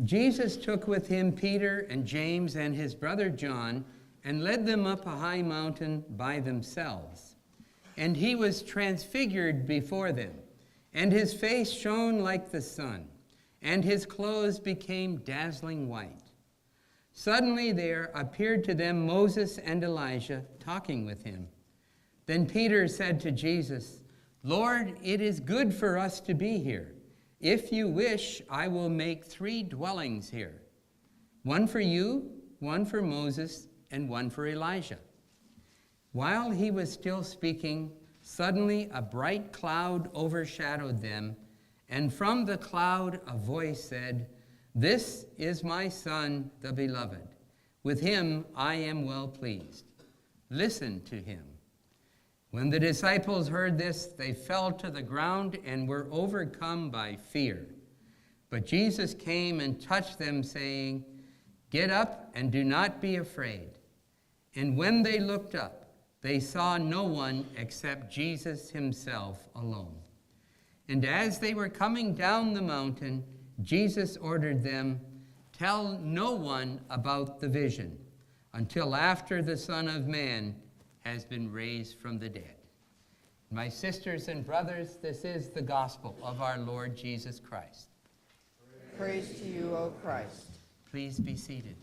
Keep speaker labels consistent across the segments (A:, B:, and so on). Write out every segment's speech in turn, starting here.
A: Jesus took with him Peter and James and his brother John and led them up a high mountain by themselves. And he was transfigured before them, and his face shone like the sun, and his clothes became dazzling white. Suddenly there appeared to them Moses and Elijah talking with him. Then Peter said to Jesus, "Lord, it is good for us to be here. If you wish, I will make 3 dwellings here, one for you, one for Moses, and one for Elijah." While he was still speaking, suddenly a bright cloud overshadowed them, and from the cloud a voice said, "This is my Son, the Beloved. With him I am well pleased. Listen to him." When the disciples heard this, they fell to the ground and were overcome by fear. But Jesus came and touched them, saying, "Get up and do not be afraid." And when they looked up, they saw no one except Jesus himself alone. And as they were coming down the mountain, Jesus ordered them, "Tell no one about the vision until after the Son of Man has been raised from the dead." My sisters and brothers, this is the gospel of our Lord Jesus Christ.
B: Praise to you, O Christ.
A: Please be seated.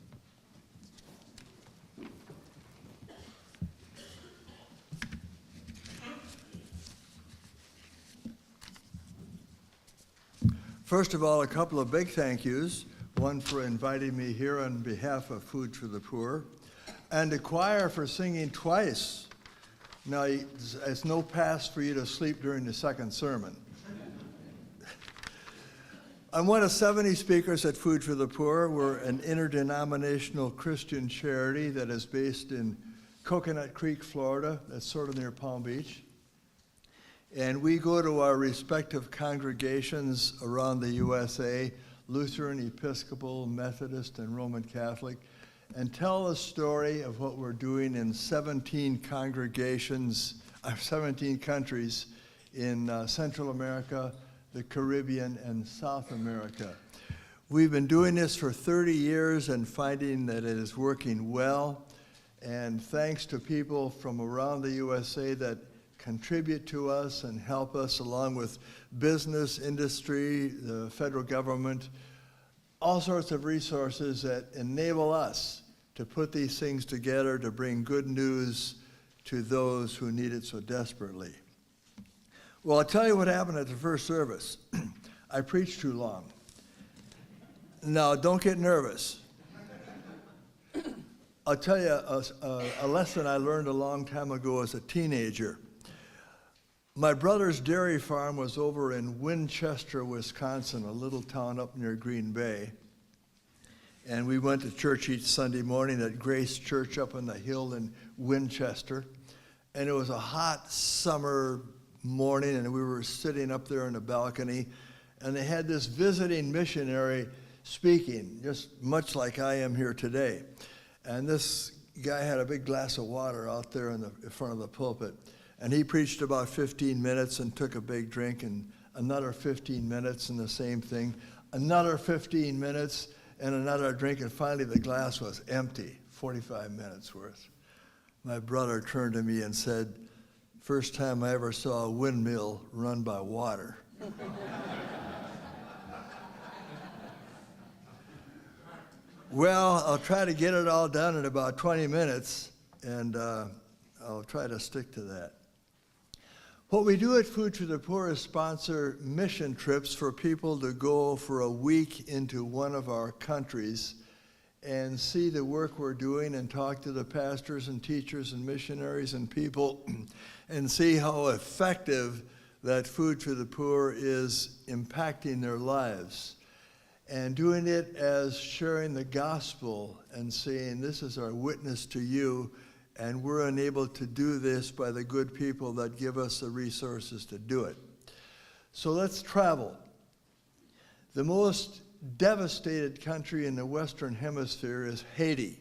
C: First of all, a couple of big thank yous. One for inviting me here on behalf of Food for the Poor, and the choir for singing twice. Now, it's no pass for you to sleep during the second sermon. I'm one of 70 speakers at Food for the Poor. We're an interdenominational Christian charity that is based in Coconut Creek, Florida. That's sort of near Palm Beach. And we go to our respective congregations around the USA, Lutheran, Episcopal, Methodist, and Roman Catholic, and tell the story of what we're doing in 17 countries in Central America, the Caribbean, and South America. We've been doing this for 30 years and finding that it is working well. And thanks to people from around the USA that contribute to us and help us, along with business, industry, the federal government, all sorts of resources that enable us to put these things together to bring good news to those who need it so desperately. Well, I'll tell you what happened at the first service. I preached too long. Now, don't get nervous. I'll tell you a lesson I learned a long time ago as a teenager. My brother's dairy farm was over in Winchester, Wisconsin, a little town up near Green Bay. And we went to church each Sunday morning at Grace Church up on the hill in Winchester. And it was a hot summer morning, and we were sitting up there in the balcony. And they had this visiting missionary speaking, just much like I am here today. And this guy had a big glass of water out there in front of the pulpit. And he preached about 15 minutes and took a big drink, and another 15 minutes and the same thing, another 15 minutes and another drink, and finally the glass was empty, 45 minutes worth. My brother turned to me and said, "First time I ever saw a windmill run by water." Well, I'll try to get it all done in about 20 minutes, and I'll try to stick to that. What we do at Food for the Poor is sponsor mission trips for people to go for a week into one of our countries and see the work we're doing and talk to the pastors and teachers and missionaries and people and see how effective that Food for the Poor is impacting their lives. And doing it as sharing the gospel and saying, "This is our witness to you, and we're enabled to do this by the good people that give us the resources to do it." So let's travel. The most devastated country in the Western Hemisphere is Haiti.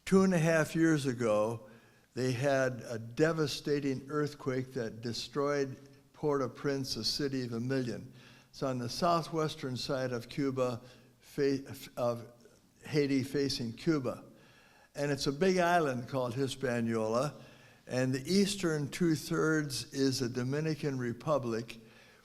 C: 2.5 years ago, they had a devastating earthquake that destroyed Port-au-Prince, a city of 1 million. It's on the southwestern side of Cuba, of Haiti facing Cuba. And it's a big island called Hispaniola, and the eastern two-thirds is the Dominican Republic,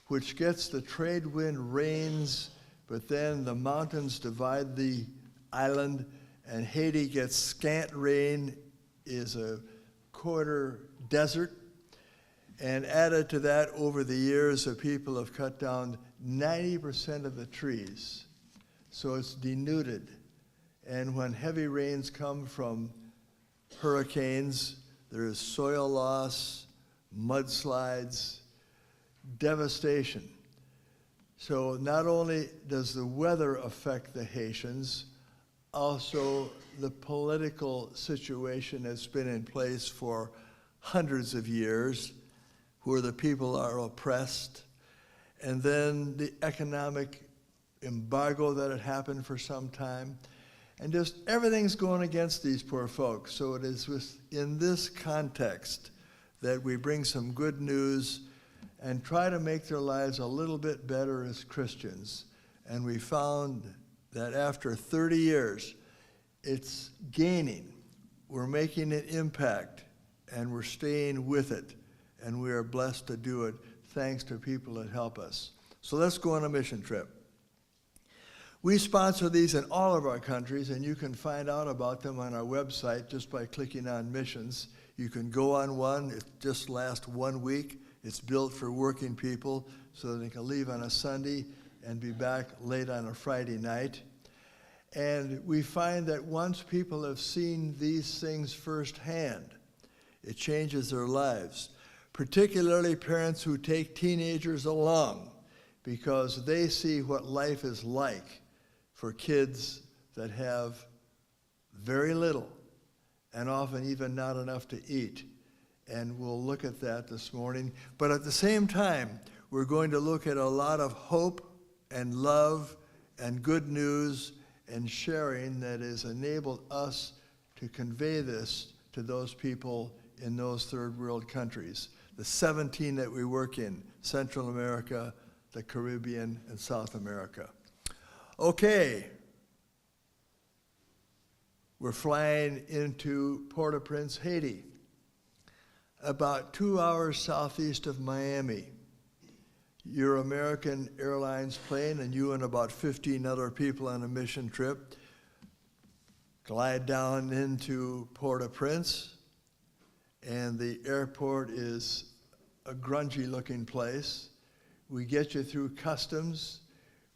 C: which gets the trade wind rains, but then the mountains divide the island, and Haiti gets scant rain, is a quarter desert. And added to that, over the years, the people have cut down 90% of the trees. So it's denuded. And when heavy rains come from hurricanes, there is soil loss, mudslides, devastation. So not only does the weather affect the Haitians, also the political situation that's been in place for hundreds of years, where the people are oppressed, and then the economic embargo that had happened for some time, and just everything's going against these poor folks. So it is in this context that we bring some good news and try to make their lives a little bit better as Christians. And we found that after 30 years, it's gaining. We're making an impact, and we're staying with it. And we are blessed to do it thanks to people that help us. So let's go on a mission trip. We sponsor these in all of our countries, and you can find out about them on our website just by clicking on missions. You can go on one. It just lasts 1 week. It's built for working people so that they can leave on a Sunday and be back late on a Friday night. And we find that once people have seen these things firsthand, it changes their lives, particularly parents who take teenagers along, because they see what life is like for kids that have very little and often even not enough to eat. And we'll look at that this morning. But at the same time, we're going to look at a lot of hope and love and good news and sharing that has enabled us to convey this to those people in those third world countries, the 17 that we work in, Central America, the Caribbean, and South America. Okay, we're flying into Port-au-Prince, Haiti, about 2 hours southeast of Miami. Your American Airlines plane, and you and about 15 other people on a mission trip, glide down into Port-au-Prince, and the airport is a grungy-looking place. We get you through customs.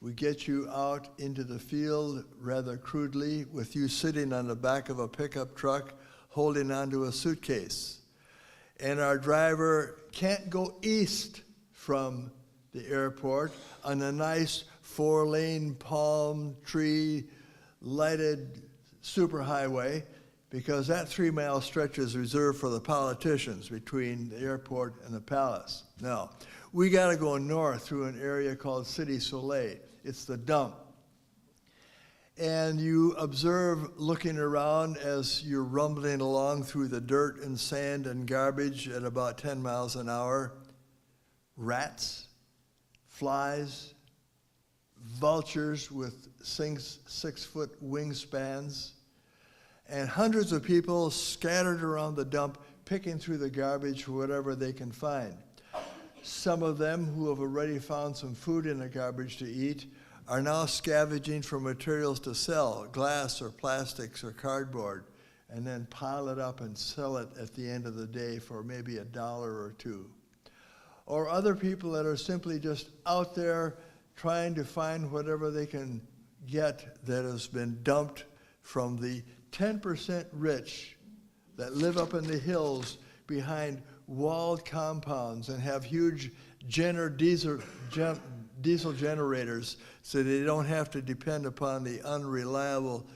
C: We get you out into the field rather crudely, with you sitting on the back of a pickup truck holding onto a suitcase. And our driver can't go east from the airport on a nice 4-lane palm tree lighted superhighway, because that 3-mile stretch is reserved for the politicians between the airport and the palace. No, we got to go north through an area called Cité Soleil. It's the dump. And you observe, looking around as you're rumbling along through the dirt and sand and garbage at about 10 miles an hour, rats, flies, vultures with 6-foot wingspans, and hundreds of people scattered around the dump, picking through the garbage for whatever they can find. Some of them who have already found some food in the garbage to eat are now scavenging for materials to sell, glass or plastics or cardboard, and then pile it up and sell it at the end of the day for maybe $1 or $2. Or other people that are simply just out there trying to find whatever they can get that has been dumped from the 10% rich that live up in the hills behind walled compounds and have huge diesel generators so they don't have to depend upon the unreliable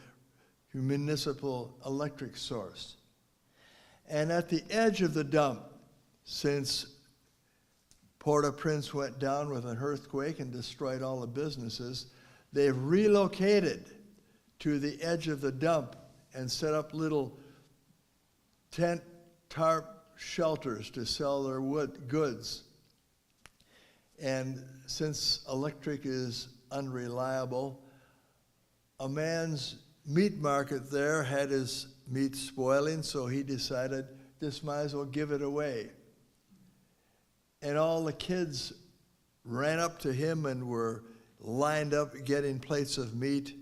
C: municipal electric source. And at the edge of the dump, since Port-au-Prince went down with an earthquake and destroyed all the businesses, they've relocated to the edge of the dump and set up little tent tarp shelters to sell their goods. And since electric is unreliable, a man's meat market there had his meat spoiling, so he decided this might as well give it away. And all the kids ran up to him and were lined up getting plates of meat,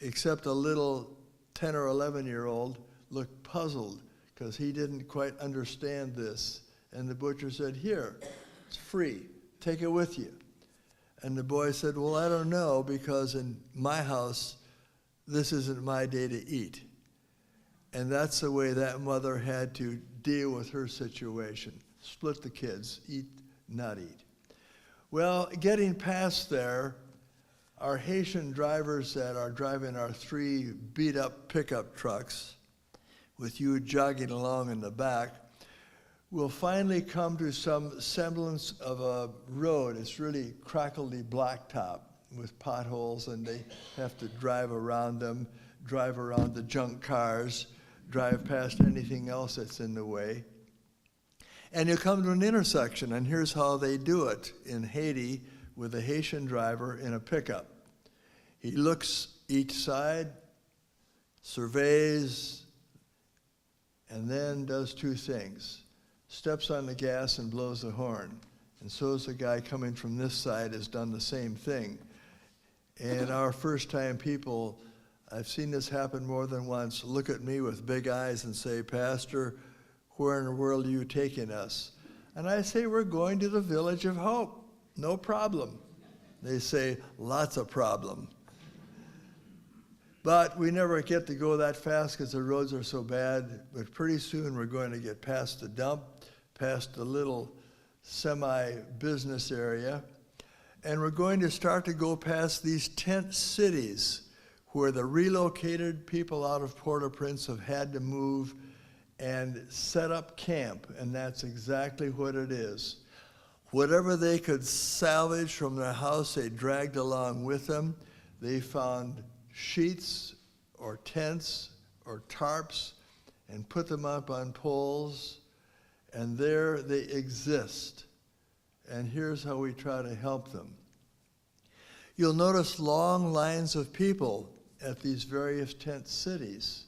C: except a little 10 or 11-year-old looked puzzled because he didn't quite understand this. And the butcher said, "Here, it's free, take it with you." And the boy said, "Well, I don't know, because in my house, this isn't my day to eat." And that's the way that mother had to deal with her situation. Split the kids, eat, not eat. Well, getting past there, our Haitian drivers that are driving our 3 beat-up pickup trucks, with you jogging along in the back, will finally come to some semblance of a road. It's really crackly blacktop with potholes, and they have to drive around them, drive around the junk cars, drive past anything else that's in the way. And you come to an intersection, and here's how they do it in Haiti with a Haitian driver in a pickup. He looks each side, surveys, and then does 2 things. Steps on the gas and blows the horn. And so is the guy coming from this side has done the same thing. And our first-time people, I've seen this happen more than once, look at me with big eyes and say, "Pastor, where in the world are you taking us?" And I say, "We're going to the Village of Hope. No problem." They say, "Lots of problem." But we never get to go that fast because the roads are so bad. But pretty soon we're going to get past the dump, past the little semi-business area, and we're going to start to go past these tent cities where the relocated people out of Port-au-Prince have had to move and set up camp, and that's exactly what it is. Whatever they could salvage from their house, they dragged along with them. They found sheets or tents or tarps and put them up on poles, and there they exist. And here's how we try to help them. You'll notice long lines of people at these various tent cities.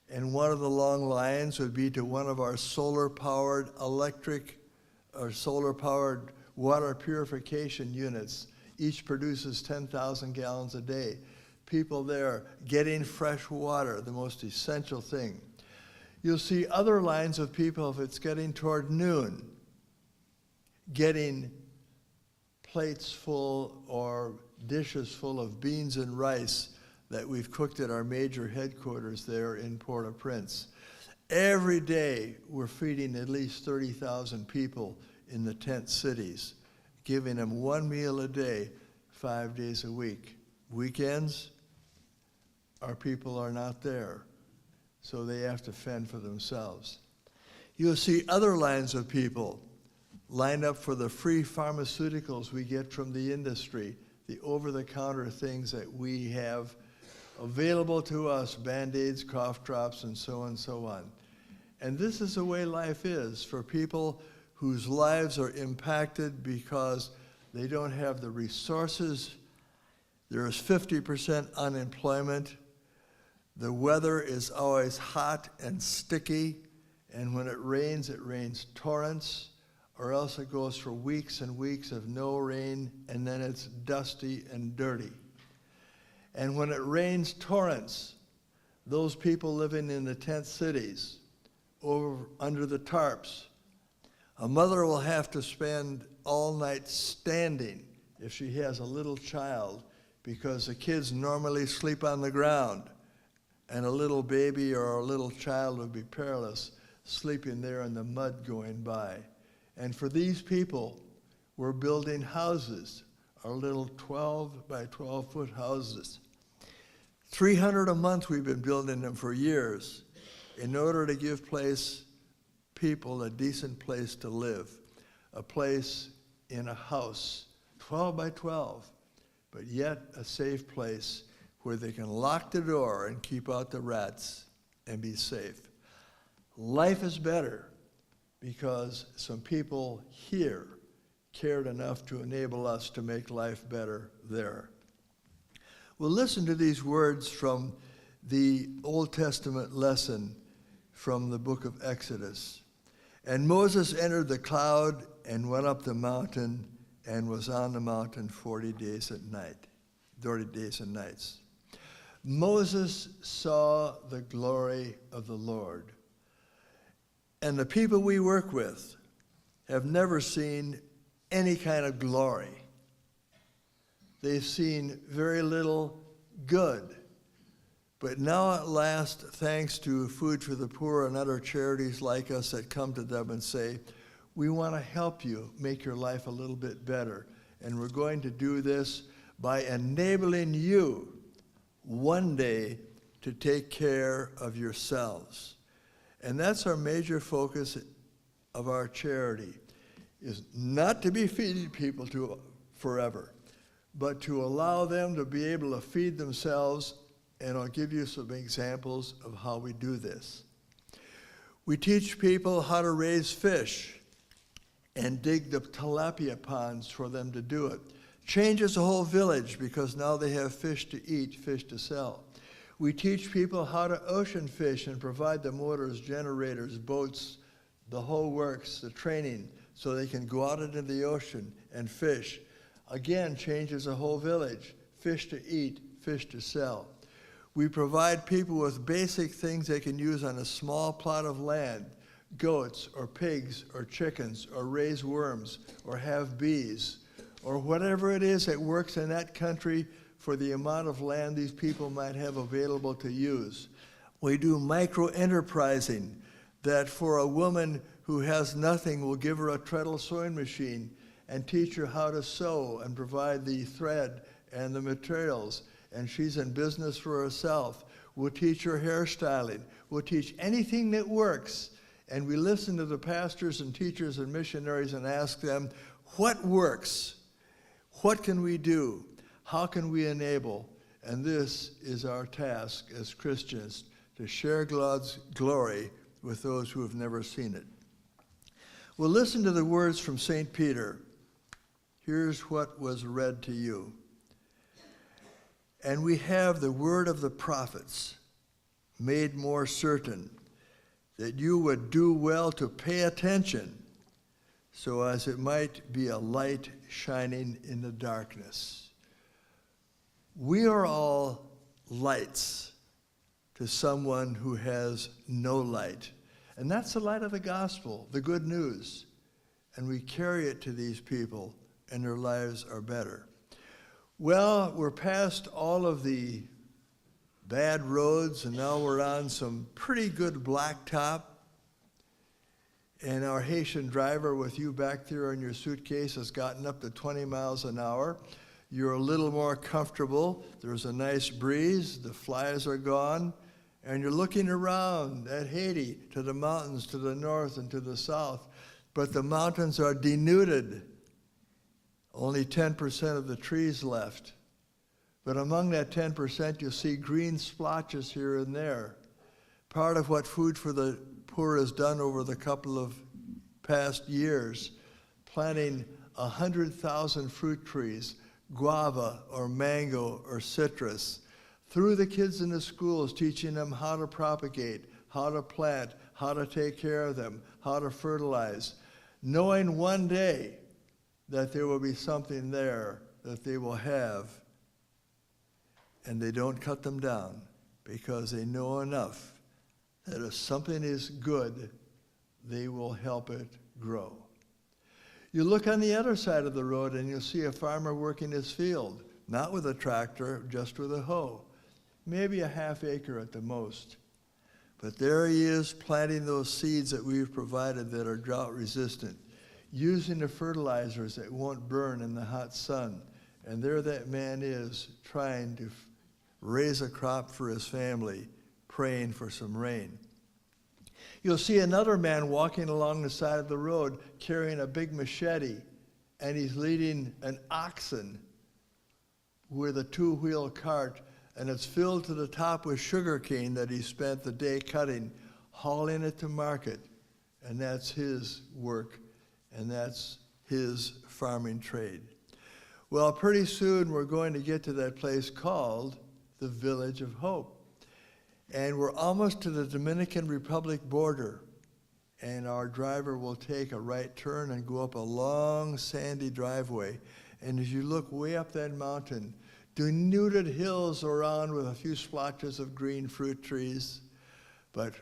C: And one of the long lines would be to one of our solar-powered electric or solar-powered water purification units. Each produces 10,000 gallons a day. People there getting fresh water, the most essential thing. You'll see other lines of people if it's getting toward noon, getting plates full or dishes full of beans and rice that we've cooked at our major headquarters there in Port-au-Prince. Every day we're feeding at least 30,000 people in the tent cities, giving them 1 meal a day, 5 days a week. Weekends, our people are not there, so they have to fend for themselves. You'll see other lines of people lined up for the free pharmaceuticals we get from the industry, the over-the-counter things that we have available to us, Band-Aids, cough drops, and so on. And this is the way life is for people whose lives are impacted because they don't have the resources. There is 50% unemployment. The weather is always hot and sticky, and when it rains torrents, or else it goes for weeks and weeks of no rain, and then it's dusty and dirty. And when it rains torrents, those people living in the tent cities, over under the tarps, a mother will have to spend all night standing if she has a little child, because the kids normally sleep on the ground, and a little baby or a little child would be perilous sleeping there in the mud going by. And for these people, we're building houses, our little 12 by 12 foot houses. 300 a month we've been building them for years in order to give people a decent place to live, a place in a house, 12 by 12, but yet a safe place where they can lock the door and keep out the rats and be safe. Life is better because some people here cared enough to enable us to make life better there. Well, listen to these words from the Old Testament lesson from the book of Exodus. And Moses entered the cloud and went up the mountain and was on the mountain 40 days and nights. Moses saw the glory of the Lord. And the people we work with have never seen any kind of glory. They've seen very little good. But now at last, thanks to Food for the Poor and other charities like us that come to them and say, we want to help you make your life a little bit better. And we're going to do this by enabling you one day to take care of yourselves. And that's our major focus of our charity, is not to be feeding people forever, but to allow them to be able to feed themselves. And I'll give you some examples of how we do this. We teach people how to raise fish and dig the tilapia ponds for them to do it. Changes the whole village because now they have fish to eat, fish to sell. We teach people how to ocean fish and provide the motors, generators, boats, the whole works, the training, so they can go out into the ocean and fish. Again, changes the whole village. Fish to eat, fish to sell. We provide people with basic things they can use on a small plot of land, goats or pigs or chickens or raise worms or have bees or whatever it is that works in that country for the amount of land these people might have available to use. We do micro-enterprising that for a woman who has nothing, we'll give her a treadle sewing machine and teach her how to sew and provide the thread and the materials. And she's in business for herself. We'll teach her hairstyling. We'll teach anything that works. And we listen to the pastors and teachers and missionaries and ask them, what works? What can we do? How can we enable? And this is our task as Christians, to share God's glory with those who have never seen it. Well, listen to the words from St. Peter. Here's what was read to you. And we have the word of the prophets made more certain, that you would do well to pay attention, so as it might be a light shining in the darkness. We are all lights to someone who has no light. And that's the light of the gospel, the good news. And we carry it to these people, and their lives are better. Well, we're past all of the bad roads, and now we're on some pretty good blacktop. And our Haitian driver with you back there in your suitcase has gotten up to 20 miles an hour. You're a little more comfortable. There's a nice breeze. The flies are gone. And you're looking around at Haiti, to the mountains, to the north and to the south. But the mountains are denuded. Only 10% of the trees left. But among that 10%, you'll see green splotches here and there. Part of what Food for the Poor has done over the couple of past years, planting 100,000 fruit trees, guava or mango or citrus, through the kids in the schools, teaching them how to propagate, how to plant, how to take care of them, how to fertilize, knowing one day that there will be something there that they will have, and they don't cut them down because they know enough that if something is good, they will help it grow. You look on the other side of the road and you'll see a farmer working his field, not with a tractor, just with a hoe, maybe a half acre at the most. But there he is planting those seeds that we've provided that are drought resistant, using the fertilizers that won't burn in the hot sun. And there that man is trying to raise a crop for his family, praying for some rain. You'll see another man walking along the side of the road carrying a big machete, and he's leading an oxen with a two-wheel cart, and it's filled to the top with sugar cane that he spent the day cutting, hauling it to market. And that's his work, and that's his farming trade. Well, pretty soon we're going to get to that place called the Village of Hope. And we're almost to the Dominican Republic border. And our driver will take a right turn and go up a long sandy driveway. And as you look way up that mountain, denuded hills around with a few splotches of green fruit trees. But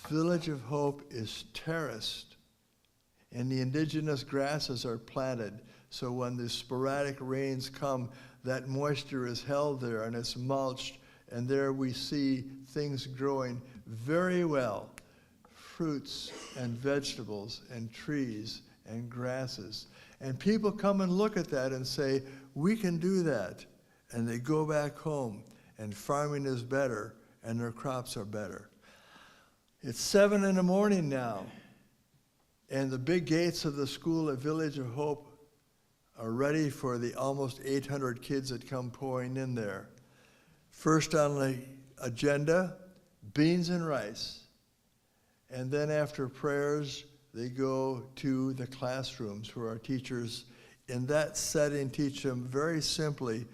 C: Village of Hope is terraced, and the indigenous grasses are planted. So when the sporadic rains come, that moisture is held there and it's mulched, and there we see things growing very well. Fruits and vegetables and trees and grasses. And people come and look at that and say, we can do that. And they go back home, and farming is better, and their crops are better. It's 7 in the morning now, and the big gates of the school at Village of Hope are ready for the almost 800 kids that come pouring in there. First on the agenda, beans and rice. And then after prayers, they go to the classrooms where our teachers in that setting teach them very simply.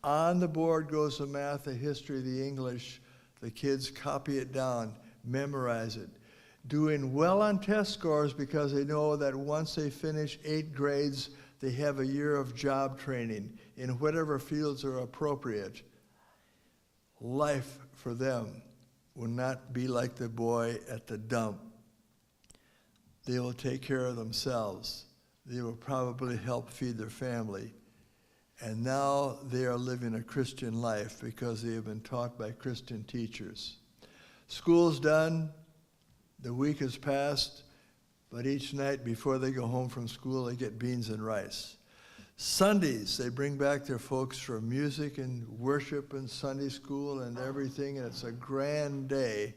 C: On the board goes the math, the history, the English. The kids copy it down, memorize it. Doing well on test scores because they know that once they finish 8 grades, they have a year of job training in whatever fields are appropriate. Life for them will not be like the boy at the dump. They will take care of themselves. They will probably help feed their family. And now they are living a Christian life because they have been taught by Christian teachers. School's done. The week has passed. But each night before they go home from school, they get beans and rice. Sundays, they bring back their folks for music and worship and Sunday school and everything, and it's a grand day,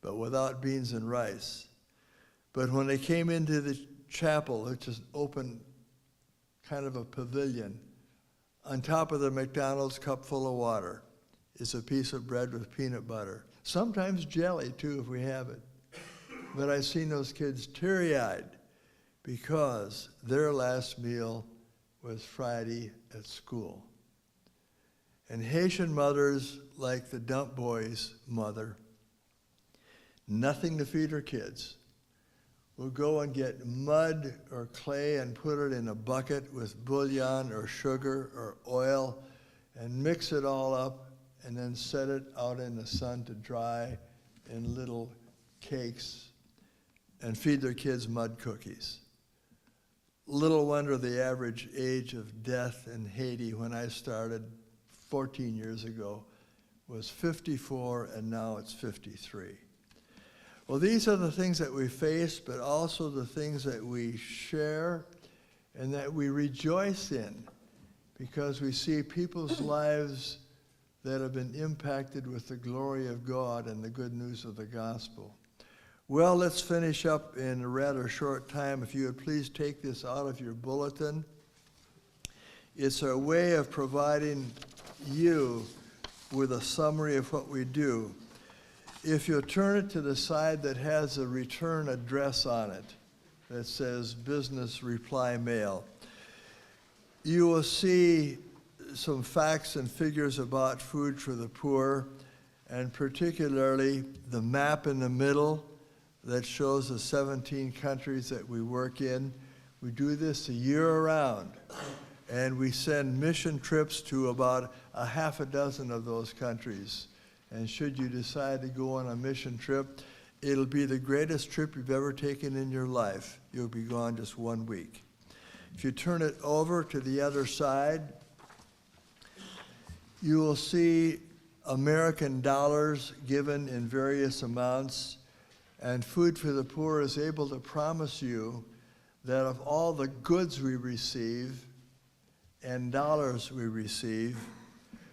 C: but without beans and rice. But when they came into the chapel, which is open, kind of a pavilion, on top of the McDonald's cup full of water is a piece of bread with peanut butter. Sometimes jelly, too, if we have it. But I've seen those kids teary-eyed because their last meal was Friday at school. And Haitian mothers, like the dump boy's mother, nothing to feed her kids, will go and get mud or clay and put it in a bucket with bouillon or sugar or oil and mix it all up and then set it out in the sun to dry in little cakes and feed their kids mud cookies. Little wonder the average age of death in Haiti when I started 14 years ago was 54, and now it's 53. Well, these are the things that we face, but also the things that we share and that we rejoice in because we see people's lives that have been impacted with the glory of God and the good news of the gospel. Well, let's finish up in a rather short time. If you would please take this out of your bulletin. It's our way of providing you with a summary of what we do. If you'll turn it to the side that has a return address on it that says Business Reply Mail, you will see some facts and figures about Food for the Poor, and particularly the map in the middle that shows the 17 countries that we work in. We do this a year around, and we send mission trips to about a half a dozen of those countries. And should you decide to go on a mission trip, it'll be the greatest trip you've ever taken in your life. You'll be gone just 1 week. If you turn it over to the other side, you will see American dollars given in various amounts. And Food for the Poor is able to promise you that of all the goods we receive and dollars we receive,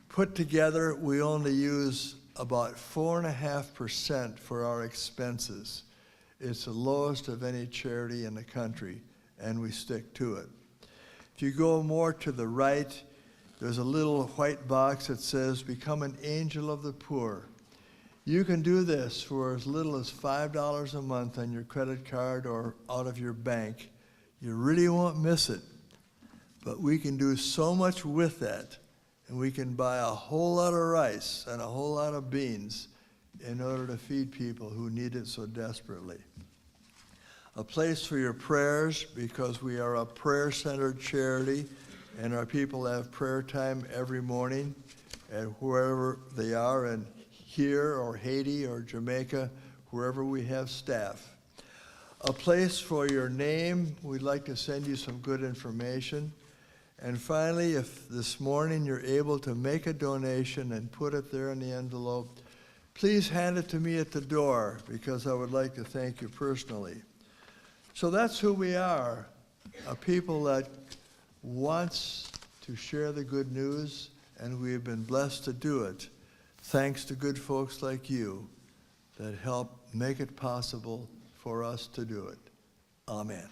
C: put together, we only use about 4.5% for our expenses. It's the lowest of any charity in the country, and we stick to it. If you go more to the right, there's a little white box that says, Become an Angel of the Poor. You can do this for as little as $5 a month on your credit card or out of your bank. You really won't miss it. but we can do so much with that, and we can buy a whole lot of rice and a whole lot of beans in order to feed people who need it so desperately. A place for your prayers, because we are a prayer-centered charity, and our people have prayer time every morning, and wherever they are, and here or Haiti or Jamaica, wherever we have staff. A place for your name. We'd like to send you some good information. And finally, if this morning you're able to make a donation and put it there in the envelope, please hand it to me at the door, because I would like to thank you personally. So that's who we are, a people that wants to share the good news, and we have been blessed to do it, thanks to good folks like you that help make it possible for us to do it. Amen.